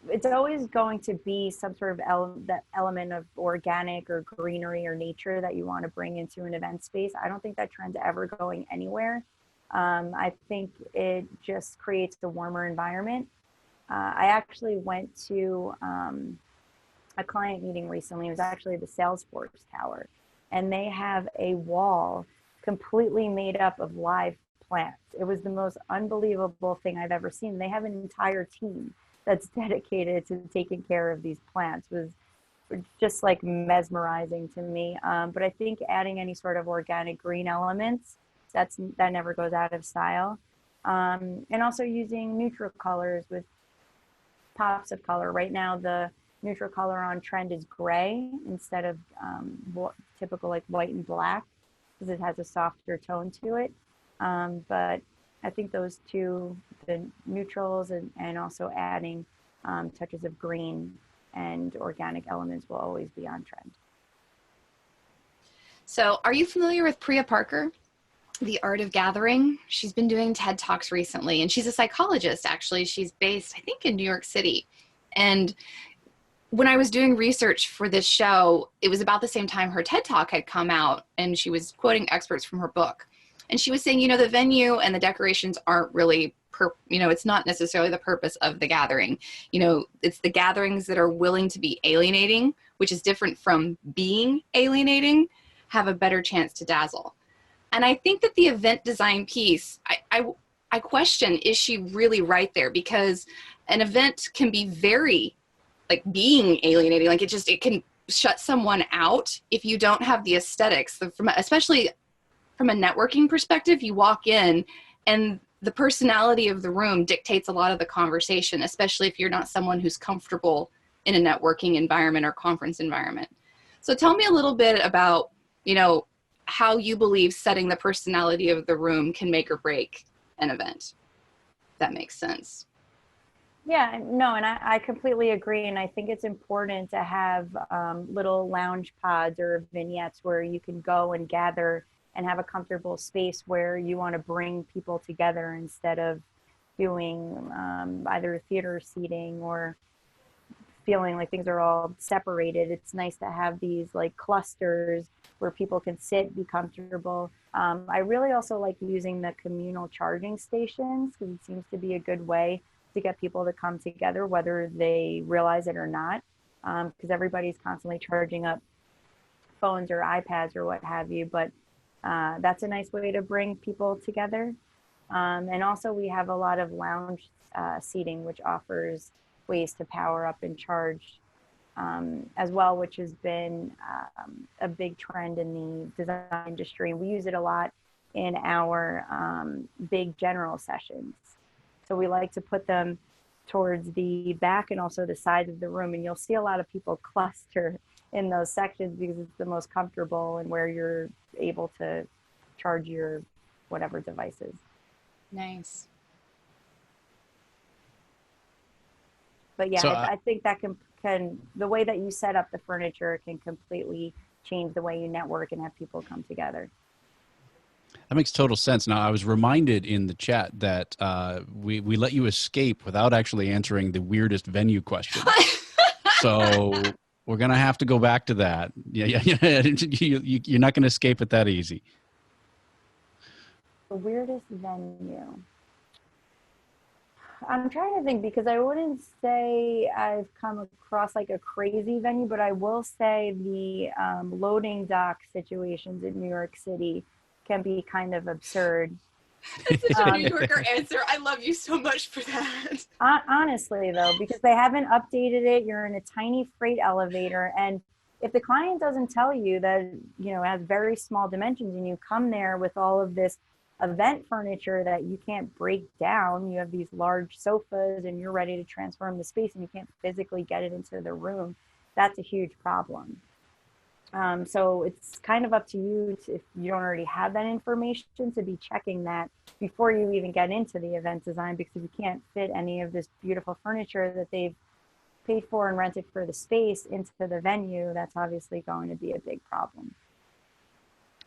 it's always going to be some sort of that element of organic or greenery or nature that you want to bring into an event space. I don't think that trend's ever going anywhere. I think it just creates a warmer environment. I actually went to a client meeting recently. It was actually the Salesforce Tower, and they have a wall completely made up of live plants. It was the most unbelievable thing I've ever seen. They have an entire team that's dedicated to taking care of these plants. It was just like mesmerizing to me. But I think adding any sort of organic green elements, that never goes out of style. And also using neutral colors with pops of color. Right now, the neutral color on trend is gray instead of typical like white and black, because it has a softer tone to it. But I think those two, the neutrals and also adding touches of green and organic elements, will always be on trend. So are you familiar with Priya Parker? The Art of Gathering. She's been doing TED Talks recently, and she's a psychologist, actually. She's based, I think, in New York City. And when I was doing research for this show, it was about the same time her TED Talk had come out, and she was quoting experts from her book. And she was saying, you know, the venue and the decorations aren't really, it's not necessarily the purpose of the gathering. You know, it's the gatherings that are willing to be alienating, which is different from being alienating, have a better chance to dazzle. And I think that the event design piece, I question, is she really right there? Because an event can be very, like, being alienating. Like, it can shut someone out if you don't have the aesthetics. Especially from a networking perspective, you walk in and the personality of the room dictates a lot of the conversation, especially if you're not someone who's comfortable in a networking environment or conference environment. So tell me a little bit about, you know, how you believe setting the personality of the room can make or break an event. If that makes sense. Yeah, no, and I completely agree. And I think it's important to have little lounge pods or vignettes where you can go and gather and have a comfortable space where you want to bring people together instead of doing either theater seating or feeling like things are all separated. It's nice to have these like clusters where people can sit, be comfortable. I really also like using the communal charging stations because it seems to be a good way to get people to come together, whether they realize it or not, because everybody's constantly charging up phones or iPads or what have you. But that's a nice way to bring people together. And also we have a lot of lounge seating, which offers ways to power up and charge as well, which has been a big trend in the design industry. We use it a lot in our big general sessions. So we like to put them towards the back and also the sides of the room. And you'll see a lot of people cluster in those sections because it's the most comfortable and where you're able to charge your whatever devices. Nice. But yeah, So, I think that can the way that you set up the furniture can completely change the way you network and have people come together. That makes total sense. Now, I was reminded in the chat that we let you escape without actually answering the weirdest venue question. So we're going to have to go back to that. Yeah. You're not going to escape it that easy. The weirdest venue. I'm trying to think because I wouldn't say I've come across like a crazy venue, but I will say the loading dock situations in New York City can be kind of absurd. That's such a New Yorker answer. I love you so much for that. Honestly, though, because they haven't updated it, you're in a tiny freight elevator, and if the client doesn't tell you that, you know, it has very small dimensions, and you come there with all of this event furniture that you can't break down, you have these large sofas, and you're ready to transform the space, and you can't physically get it into the room, that's a huge problem. So it's kind of up to you to, if you don't already have that information, to be checking that before you even get into the event design, because if you can't fit any of this beautiful furniture that they've paid for and rented for the space into the venue, that's obviously going to be a big problem.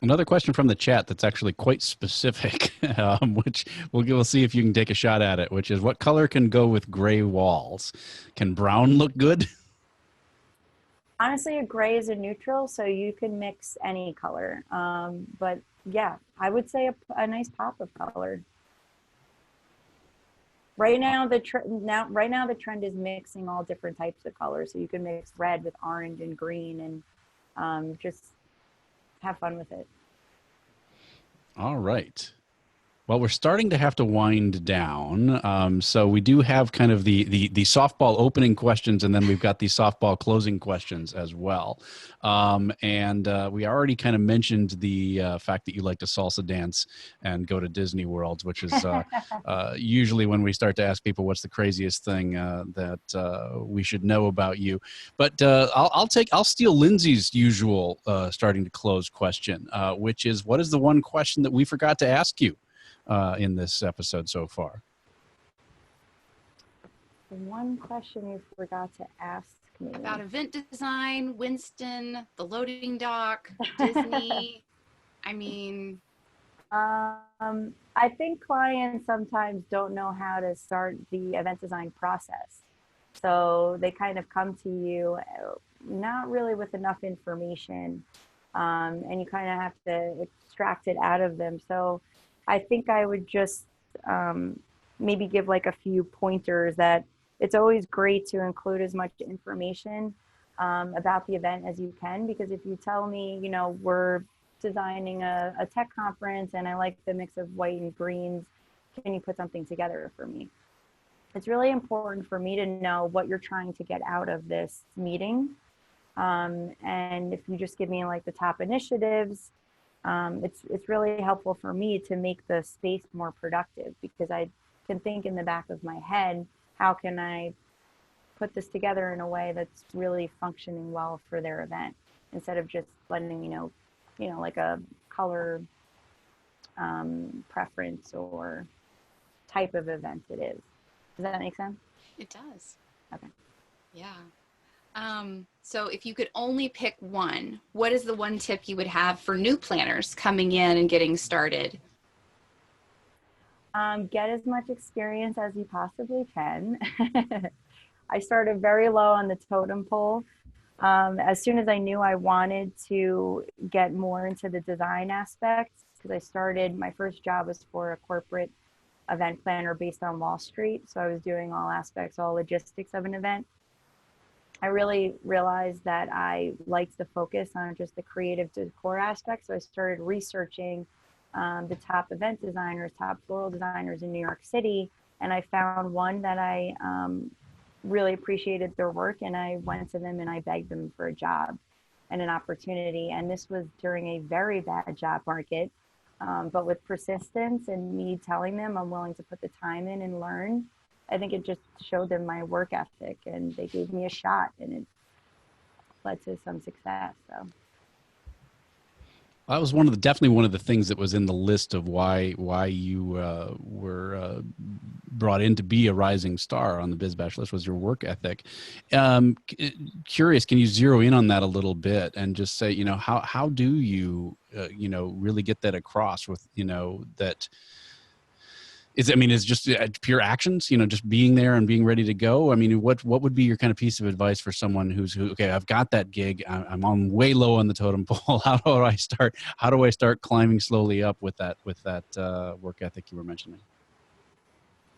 Another question from the chat that's actually quite specific, which we'll see if you can take a shot at it, which is what color can go with gray walls? Can brown look good? Honestly, a gray is a neutral, so you can mix any color. But yeah, I would say a nice pop of color. Right now, the trend is mixing all different types of colors. So you can mix red with orange and green, and just have fun with it. All right. Well, we're starting to have to wind down. So we do have kind of the softball opening questions, and then we've got the softball closing questions as well. And we already kind of mentioned the fact that you like to salsa dance and go to Disney Worlds, which is usually when we start to ask people what's the craziest thing that we should know about you. But I'll steal Lindsay's usual starting to close question, which is, what is the one question that we forgot to ask you in this episode so far? The one question you forgot to ask me about event design, Winston, the loading dock, Disney. I mean, I think clients sometimes don't know how to start the event design process. So they kind of come to you not really with enough information, and you kind of have to extract it out of them. So I think I would just maybe give like a few pointers that it's always great to include as much information about the event as you can, because if you tell me, you know, we're designing a tech conference and I like the mix of white and greens, can you put something together for me? It's really important for me to know what you're trying to get out of this meeting. And if you just give me like the top initiatives, it's really helpful for me to make the space more productive, because I can think in the back of my head, how can I put this together in a way that's really functioning well for their event, instead of just letting me know, like a color preference or type of event it is. Does that make sense? It does. Okay. Yeah. So if you could only pick one, what is the one tip you would have for new planners coming in and getting started? Get as much experience as you possibly can. I started very low on the totem pole. As soon as I knew I wanted to get more into the design aspects, because my first job was for a corporate event planner based on Wall Street. So I was doing all aspects, all logistics of an event. I really realized that I liked the focus on just the creative decor aspect. So I started researching the top event designers, top floral designers in New York City. And I found one that I really appreciated their work. And I went to them and I begged them for a job and an opportunity. And this was during a very bad job market. But with persistence and me telling them I'm willing to put the time in and learn, I think it just showed them my work ethic, and they gave me a shot, and it led to some success. So that was definitely one of the things that was in the list of why you were brought in to be a rising star on the Bizbash list, was your work ethic. Curious, can you zero in on that a little bit and just say, how do you really get that across with, that is just pure actions, just being there and being ready to go? I mean, what would be your kind of piece of advice for someone who, okay, I've got that gig, I'm on way low on the totem pole. How do I start climbing slowly up with that work ethic you were mentioning?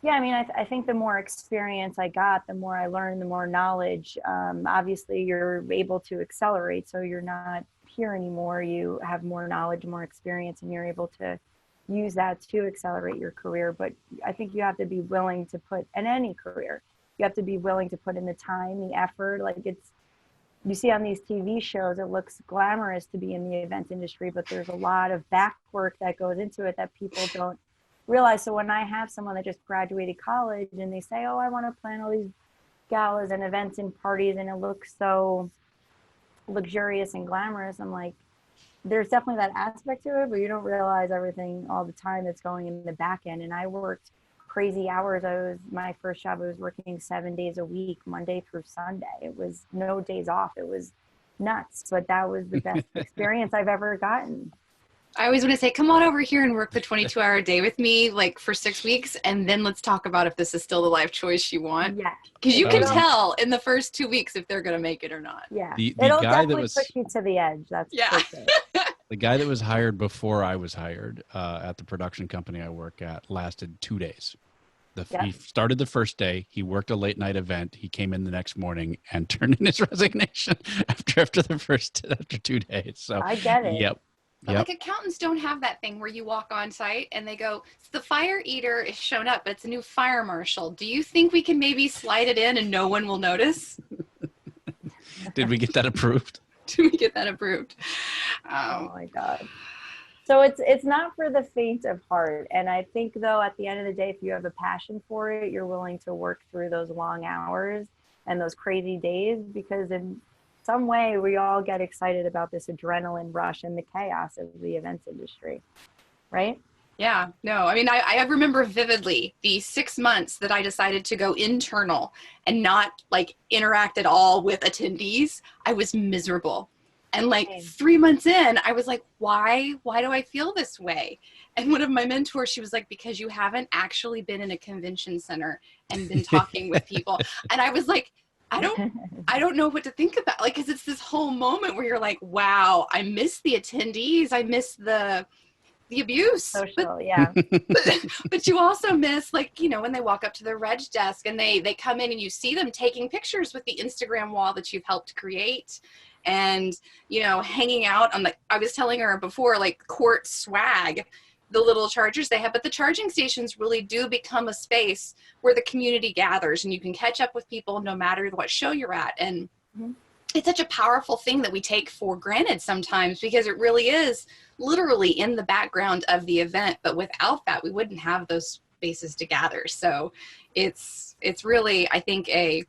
Yeah, I mean, I think the more experience I got, the more I learned, the more knowledge, obviously you're able to accelerate. So you're not here anymore. You have more knowledge, more experience, and you're able to use that to accelerate your career. But I think you have to be willing to put in any career, you have to be willing to put in the time, the effort. Like you see on these TV shows, it looks glamorous to be in the event industry, but there's a lot of back work that goes into it that people don't realize. So when I have someone that just graduated college and they say, oh, I want to plan all these galas and events and parties, and it looks so luxurious and glamorous, I'm like, there's definitely that aspect to it, but you don't realize everything all the time that's going in the back end. And I worked crazy hours. My first job, I was working 7 days a week, Monday through Sunday. It was no days off. It was nuts, but that was the best experience I've ever gotten. I always want to say, come on over here and work the 22-hour day with me, like for 6 weeks, and then let's talk about if this is still the life choice you want. Yeah, because you can tell in the first 2 weeks if they're going to make it or not. Yeah, the it'll guy definitely that was push you to the edge. That's yeah. The guy that was hired before I was hired at the production company I work at lasted 2 days. He started the first day. He worked a late night event. He came in the next morning and turned in his resignation after 2 days. So I get it. Yep. But like accountants don't have that thing where you walk on site and they go, the fire eater is shown up, but it's a new fire marshal. Do you think we can maybe slide it in and no one will notice? Did we get that approved? Did we get that approved? Oh my God. So it's not for the faint of heart. And I think though, at the end of the day, if you have a passion for it, you're willing to work through those long hours and those crazy days, because in some way we all get excited about this adrenaline rush and the chaos of the events industry, right? Yeah, no, I mean, I remember vividly the 6 months that I decided to go internal and not like interact at all with attendees. I was miserable. And like 3 months in, I was like, why do I feel this way? And one of my mentors, she was like, because you haven't actually been in a convention center and been talking with people. And I was like, I don't know what to think about. Like, cause it's this whole moment where you're like, wow, I miss the attendees. I miss the abuse. Social, yeah. But you also miss, like, you know, when they walk up to the reg desk and they come in and you see them taking pictures with the Instagram wall that you've helped create. And, you know, hanging out on I was telling her before, like CORT swag, the little chargers they have, but the charging stations really do become a space where the community gathers and you can catch up with people no matter what show you're at. And it's such a powerful thing that we take for granted sometimes, because it really is literally in the background of the event. But without that, we wouldn't have those spaces to gather. So it's really, I think, a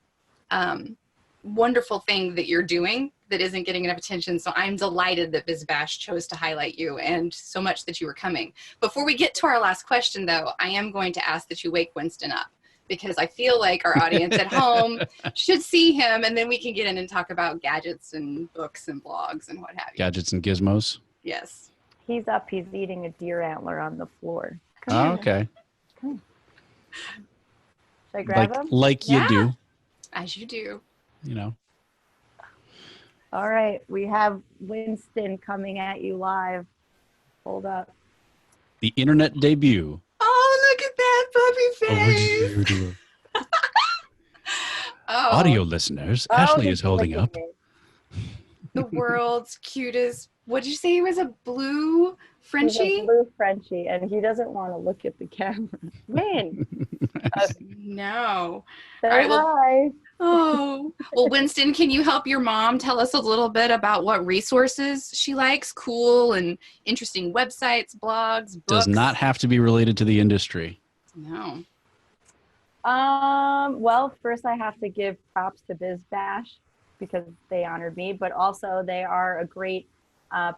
wonderful thing that you're doing that isn't getting enough attention. So I'm delighted that Bizbash chose to highlight you, and so much that you were coming. Before we get to our last question, though, I am going to ask that you wake Winston up, because I feel like our audience at home should see him, and then we can get in and talk about gadgets and books and blogs and what have you. Gadgets and gizmos. Yes. He's up. He's eating a deer antler on the floor. Oh, okay. Should I grab him? Like you do. As you do. You know. All right. We have Winston coming at you live. Hold up. The internet debut. Oh, look at that puppy face. Oh, Audio listeners, Ashley is holding up the world's cutest. What did you say? He was a blue Frenchie? He's a blue Frenchie, and he doesn't want to look at the camera. Man. No. Say All right, hi. Oh, well, Winston, can you help your mom tell us a little bit about what resources she likes? Cool and interesting websites, blogs, books. Does not have to be related to the industry. No. Well, first I have to give props to Bizbash, because they honored me, but also they are a great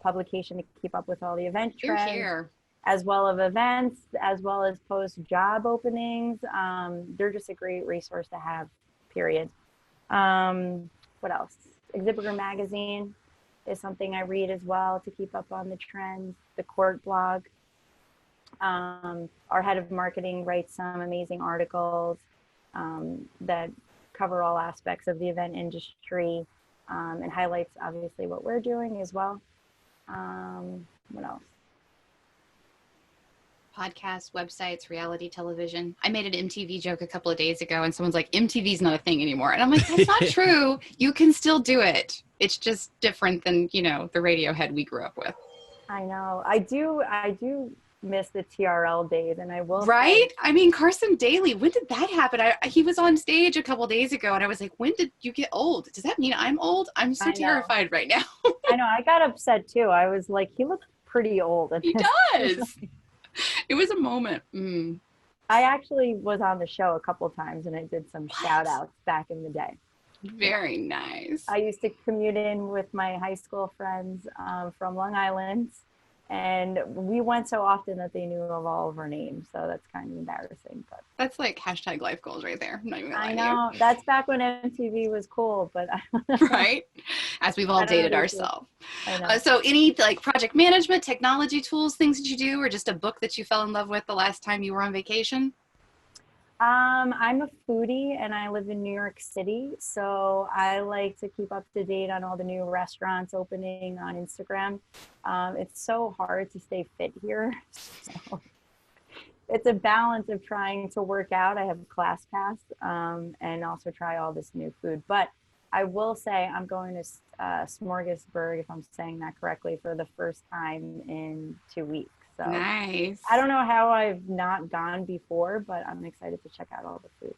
publication to keep up with all the event trends. Here. As well as events, as well as post job openings. They're just a great resource to have, period. What else? Exhibitor Magazine is something I read as well to keep up on the trends. The CORT blog. Our head of marketing writes some amazing articles that cover all aspects of the event industry, and highlights obviously what we're doing as well. What else? Podcasts, websites, reality television. I made an MTV joke a couple of days ago, and someone's like, MTV's not a thing anymore. And I'm like, that's not true. You can still do it. It's just different than, the Radiohead we grew up with. I know. I do miss the TRL days, and I will. Right? I mean, Carson Daly, when did that happen? He was on stage a couple of days ago, and I was like, when did you get old? Does that mean I'm old? I'm so terrified right now. I know. I got upset too. I was like, he looks pretty old. He does. It was a moment. I actually was on the show a couple of times, and I did some shout outs back in the day. Very nice. I used to commute in with my high school friends from Long Island, and we went so often that they knew of all of our names. So that's kind of embarrassing. But that's like hashtag life goals right there. I'm not even gonna lie I know. to you. That's back when MTV was cool, but right? As we've all dated ourselves. I know. So any like project management, technology tools, things that you do, or just a book that you fell in love with the last time you were on vacation? I'm a foodie, and I live in New York City, so I like to keep up to date on all the new restaurants opening on Instagram. It's so hard to stay fit here. So it's a balance of trying to work out. I have a class pass, and also try all this new food. But I will say I'm going to Smorgasburg, if I'm saying that correctly, for the first time in 2 weeks. So nice. I don't know how I've not gone before, but I'm excited to check out all the food.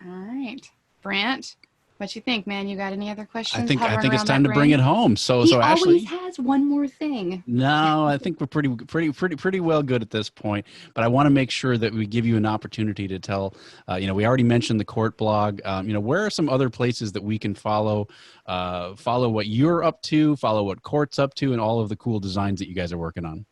All right. Brandt, what you think, man? You got any other questions? I think it's time to bring it home. So he Ashley always has one more thing. No, I think we're pretty well good at this point. But I want to make sure that we give you an opportunity to tell. We already mentioned the CORT blog. Where are some other places that we can follow what you're up to, follow what CORT's up to, and all of the cool designs that you guys are working on?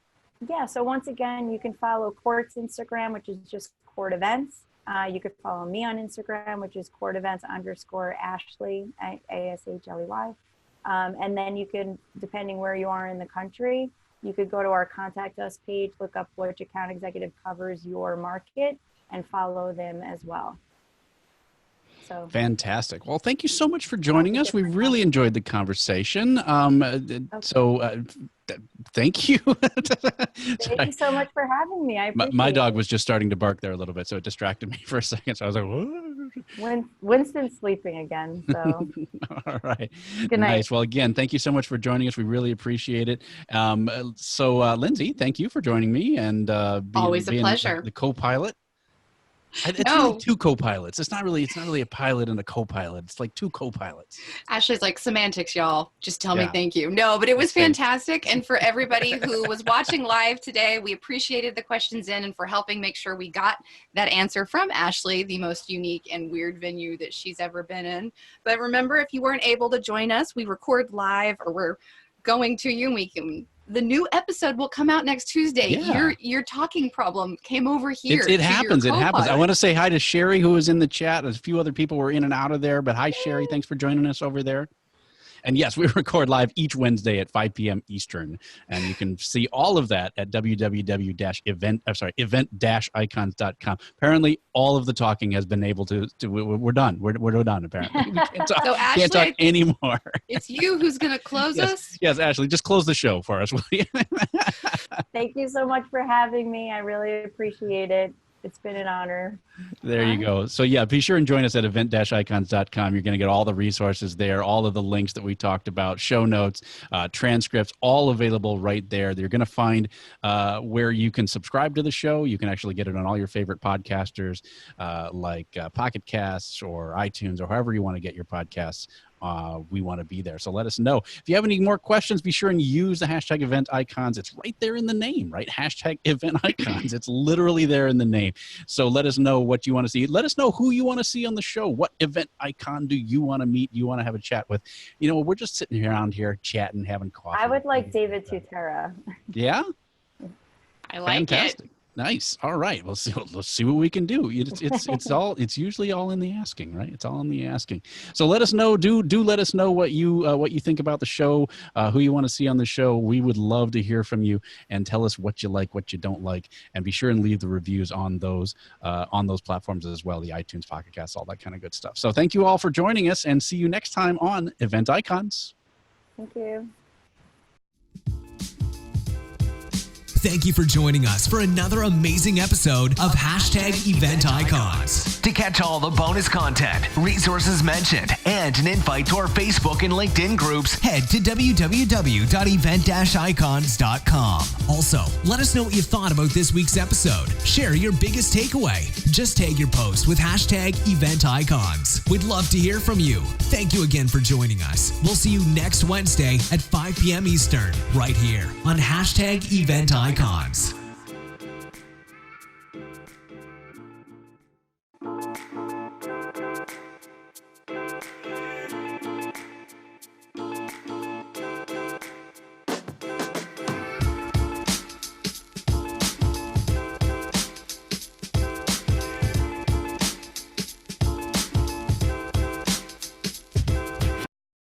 Yeah, so once again, you can follow CORT's Instagram, which is just CORT Events. You could follow me on Instagram, which is CORT Events _Ashley, ASHLEY. And then you can, depending where you are in the country, you could go to our contact us page, look up which account executive covers your market, and follow them as well. So fantastic. Well, thank you so much for joining us. We really enjoyed the conversation. Thank you. Thank you so much for having me. I appreciate my dog was just starting to bark there a little bit, so it distracted me for a second. So I was like, "Whoa." Winston's sleeping again. So all right. Good night. Nice. Well, again, thank you so much for joining us. We really appreciate it. Lindsay, thank you for joining me and always a pleasure. The co-pilot. It's really two co-pilots. It's not really a pilot and a co-pilot. It's like two co-pilots. Ashley's like, semantics, y'all. Just tell me thank you. No, but it was fantastic. And for everybody who was watching live today, we appreciated the questions in and for helping make sure we got that answer from Ashley, the most unique and weird venue that she's ever been in. But remember, if you weren't able to join us, we record live, or we're going to you, and the new episode will come out next Tuesday. Yeah. Your talking problem came over here. It happens. It happens. I want to say hi to Sherry, who was in the chat. A few other people were in and out of there, but hi, Sherry. Thanks for joining us over there. And yes, we record live each Wednesday at 5 p.m. Eastern. And you can see all of that at event-icons.com. Apparently, all of the talking has been able to we're done. We're done, apparently. We can't talk, so Ashley, can't talk anymore. It's you who's going to close us? Yes, Ashley, just close the show for us, will you? Thank you so much for having me. I really appreciate it. It's been an honor. There you go. So yeah, be sure and join us at event-icons.com. You're going to get all the resources there, all of the links that we talked about, show notes, transcripts, all available right there. You're going to find where you can subscribe to the show. You can actually get it on all your favorite podcasters like Pocket Casts or iTunes or however you want to get your podcasts. We want to be there. So let us know. If you have any more questions, be sure and use the hashtag event icons. It's right there in the name, right? Hashtag event icons. It's literally there in the name. So let us know what you want to see. Let us know who you want to see on the show. What event icon do you want to meet? You want to have a chat with? You know, we're just sitting around here chatting, having coffee. I would like David Tutera. Yeah? I like Fantastic. it. Nice. All right. Let's see what we can do. It's usually all in the asking, right? It's all in the asking. So let us know. Do let us know what you think about the show, who you want to see on the show. We would love to hear from you and tell us what you like, what you don't like, and be sure and leave the reviews on those platforms as well, the iTunes, Pocket Casts, all that kind of good stuff. So thank you all for joining us, and see you next time on Event Icons. Thank you. Thank you for joining us for another amazing episode of Hashtag Event Icons. To catch all the bonus content, resources mentioned, and an invite to our Facebook and LinkedIn groups, head to www.event-icons.com. Also, let us know what you thought about this week's episode. Share your biggest takeaway. Just tag your post with hashtag Event Icons. We'd love to hear from you. Thank you again for joining us. We'll see you next Wednesday at 5 p.m. Eastern, right here on Hashtag Event Icons.